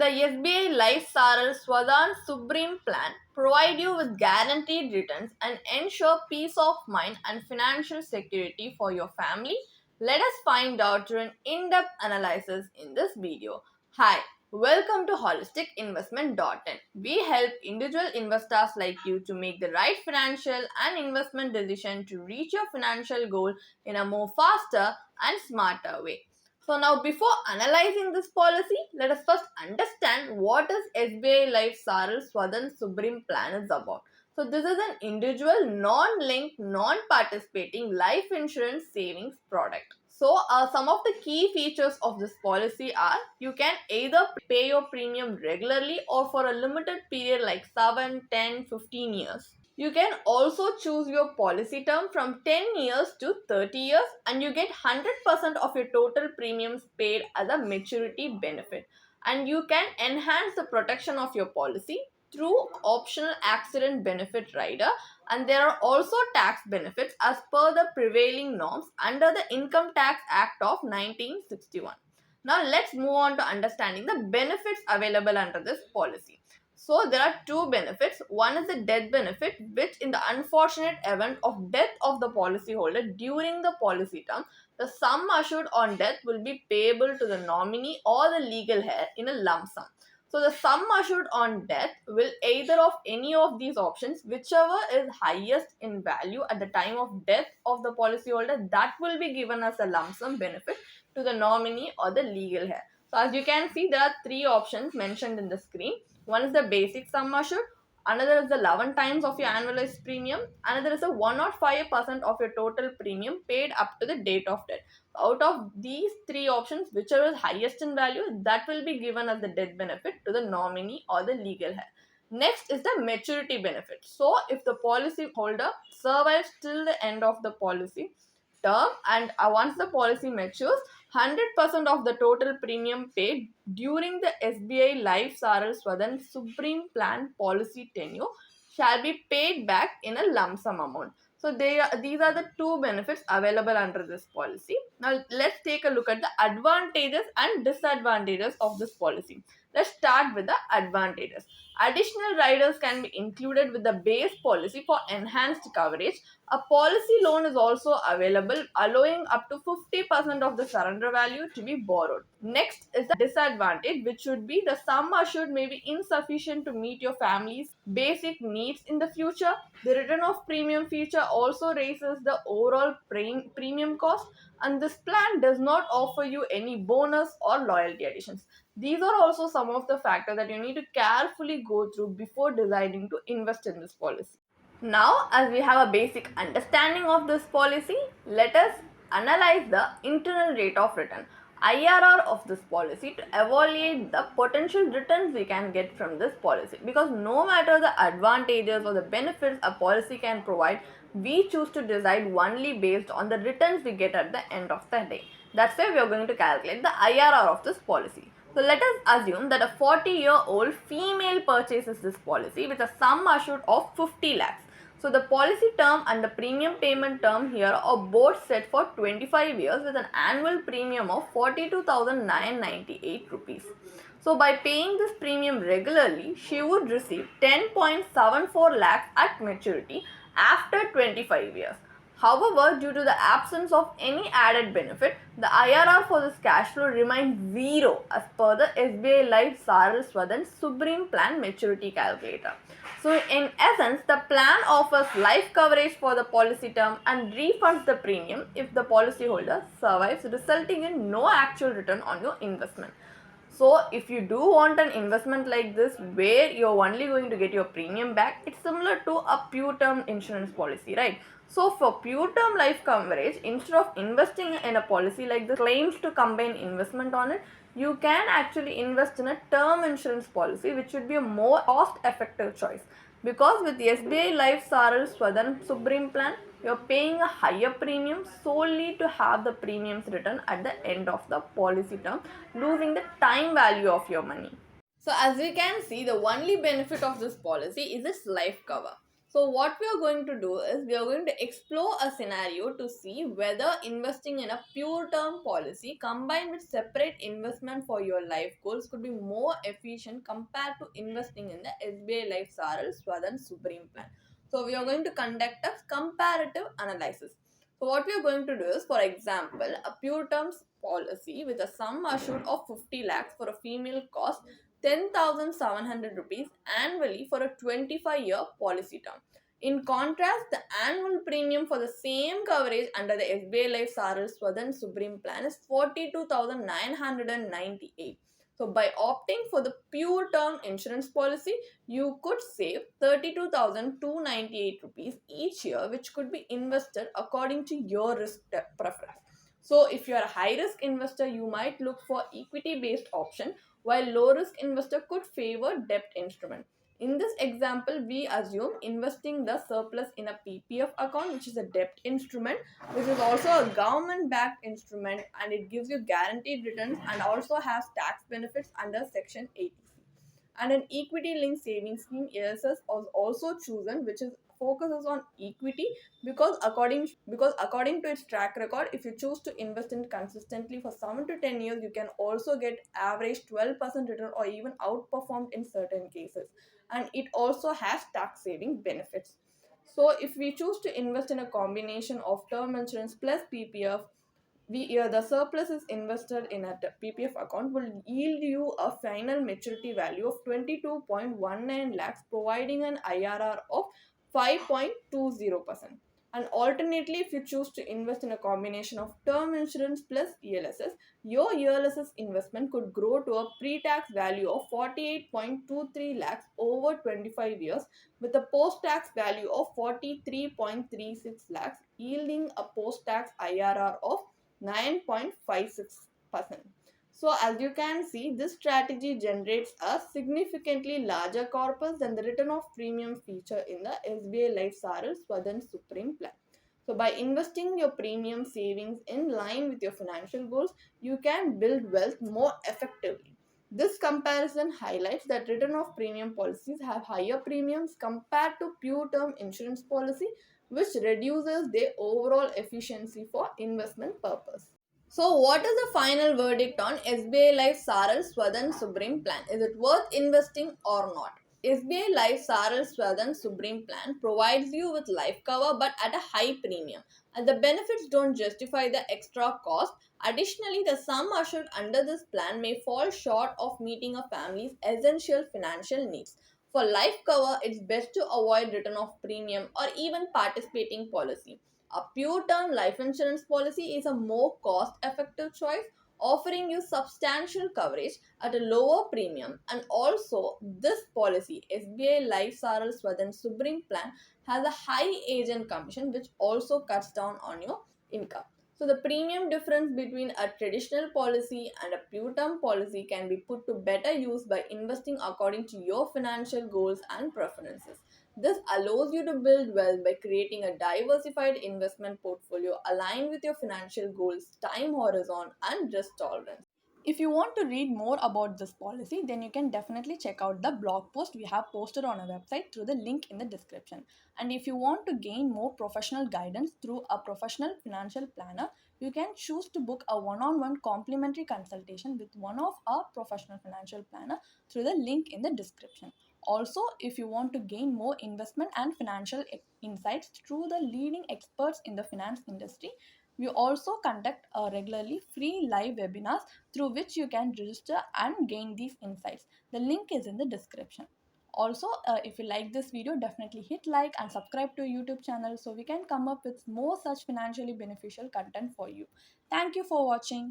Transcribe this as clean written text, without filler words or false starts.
SBI Life Saral Swadhan Supreme Plan provide you with guaranteed returns and ensure peace of mind and financial security for your family. Let us find out through an in-depth analysis in this video. Hi, welcome to holisticinvestment.in. We help individual investors like you to make the right financial and investment decision to reach your financial goal in a more faster and smarter way. So now before analyzing this policy, let us first understand what is SBI Life Saral Swadhan Supreme Plan is about. So this is an individual, non-linked, non-participating life insurance savings product. So some of the key features of this policy are you can either pay your premium regularly or for a limited period like 7, 10, 15 years. You can also choose your policy term from 10 years to 30 years and you get 100% of your total premiums paid as a maturity benefit. And you can enhance the protection of your policy through optional accident benefit rider, and there are also tax benefits as per the prevailing norms under the Income Tax Act of 1961. Now let's move on to understanding the benefits available under this policy. So there are two benefits. One is the death benefit, which in the unfortunate event of death of the policyholder during the policy term, the sum assured on death will be payable to the nominee or the legal heir in a lump sum. So the sum assured on death will either of any of these options, whichever is highest in value at the time of death of the policyholder, that will be given as a lump sum benefit to the nominee or the legal heir. So as you can see, there are three options mentioned in the screen. One is the basic sum assured, another is the 11 times of your annualized premium, another is a 105% of your total premium paid up to the date of death. Out of these three options, whichever is highest in value, that will be given as the death benefit to the nominee or the legal heir. Next is the maturity benefit. So if the policy holder survives till the end of the policy term and once the policy matures, 100% of the total premium paid during the SBI Life Saral Swadhan Supreme Plan policy tenure shall be paid back in a lump sum amount. So these are the two benefits available under this policy. Now let's take a look at the advantages and disadvantages of this policy. Let's start with the advantages. Additional riders can be included with the base policy for enhanced coverage. A policy loan is also available, allowing up to 50% of the surrender value to be borrowed. Next is the disadvantage, which should be the sum assured may be insufficient to meet your family's basic needs in the future. The return of premium feature also raises the overall premium cost, and this plan does not offer you any bonus or loyalty additions. These are also some of the factors that you need to carefully go through before deciding to invest in this policy. Now, as we have a basic understanding of this policy, let us analyze the internal rate of return, IRR, of this policy to evaluate the potential returns we can get from this policy. Because no matter the advantages or the benefits a policy can provide, we choose to decide only based on the returns we get at the end of the day. That's why we are going to calculate the IRR of this policy. So let us assume that a 40-year-old female purchases this policy with a sum assured of 50 lakhs. So the policy term and the premium payment term here are both set for 25 years with an annual premium of 42,998 rupees. So by paying this premium regularly, she would receive 10.74 lakhs at maturity after 25 years. However, due to the absence of any added benefit, the IRR for this cash flow remains zero as per the SBI Life Saral Swadhan Supreme Plan maturity calculator. So in essence, the plan offers life coverage for the policy term and refunds the premium if the policyholder survives, resulting in no actual return on your investment. So if you do want an investment like this where you're only going to get your premium back, it's similar to a pure term insurance policy, right? So for pure term life coverage, instead of investing in a policy like this claims to combine investment on it, you can actually invest in a term insurance policy, which would be a more cost effective choice. Because with the SBI Life Saral Swadhan Supreme Plan, you're paying a higher premium solely to have the premiums returned at the end of the policy term, losing the time value of your money. So as we can see, the only benefit of this policy is its life cover. So, what we are going to do is we are going to explore a scenario to see whether investing in a pure term policy combined with separate investment for your life goals could be more efficient compared to investing in the SBI Life Saral Swadhan Supreme Plan. So, we are going to conduct a comparative analysis. So, what we are going to do is, for example, a pure terms policy with a sum assured of 50 lakhs for a female cost 10,700 rupees annually for a 25-year policy term. In contrast, the annual premium for the same coverage under the SBI Life Saral Swadhan Supreme Plan is 42,998. So, by opting for the pure term insurance policy, you could save 32,298 rupees each year, which could be invested according to your risk preference. So, if you are a high risk investor, you might look for equity based option, while low risk investor could favor debt instrument. In this example, we assume investing the surplus in a PPF account, which is a debt instrument, which is also a government backed instrument, and it gives you guaranteed returns and also has tax benefits under Section 80C. And an equity linked savings scheme ESS was also chosen, which is focuses on equity because according to its track record, if you choose to invest in consistently for 7 to 10 years, you can also get average 12% return or even outperformed in certain cases. And it also has tax saving benefits. So if we choose to invest in a combination of term insurance plus PPF, the surplus is invested in a PPF account will yield you a final maturity value of 22.19 lakhs, providing an IRR of 5.20%. And alternately, if you choose to invest in a combination of term insurance plus ELSS, your ELSS investment could grow to a pre-tax value of 48.23 lakhs over 25 years with a post-tax value of 43.36 lakhs, yielding a post-tax IRR of 9.56%. So as you can see, this strategy generates a significantly larger corpus than the return of premium feature in the SBI Life Saral Swadhan Supreme Plan. So by investing your premium savings in line with your financial goals, you can build wealth more effectively. This comparison highlights that return of premium policies have higher premiums compared to pure term insurance policy, which reduces their overall efficiency for investment purpose. So, what is the final verdict on SBI Life Saral Swadhan Supreme Plan? Is it worth investing or not? SBI Life Saral Swadhan Supreme Plan provides you with life cover but at a high premium, and the benefits don't justify the extra cost. Additionally, the sum assured under this plan may fall short of meeting a family's essential financial needs. For life cover, it's best to avoid return of premium or even participating policy. A pure term life insurance policy is a more cost effective choice, offering you substantial coverage at a lower premium. And also, this policy, SBI Life Saral Swadhan Supreme Plan, has a high agent commission, which also cuts down on your income. So, the premium difference between a traditional policy and a pure term policy can be put to better use by investing according to your financial goals and preferences. This allows you to build wealth by creating a diversified investment portfolio aligned with your financial goals, time horizon, and risk tolerance. If you want to read more about this policy, then you can definitely check out the blog post we have posted on our website through the link in the description. And if you want to gain more professional guidance through a professional financial planner, you can choose to book a one-on-one complimentary consultation with one of our professional financial planner through the link in the description. Also, if you want to gain more investment and financial insights through the leading experts in the finance industry, we also conduct regularly free live webinars through which you can register and gain these insights. The link is in the description. Also, if you like this video, definitely hit like and subscribe to YouTube channel so we can come up with more such financially beneficial content for you. Thank you for watching.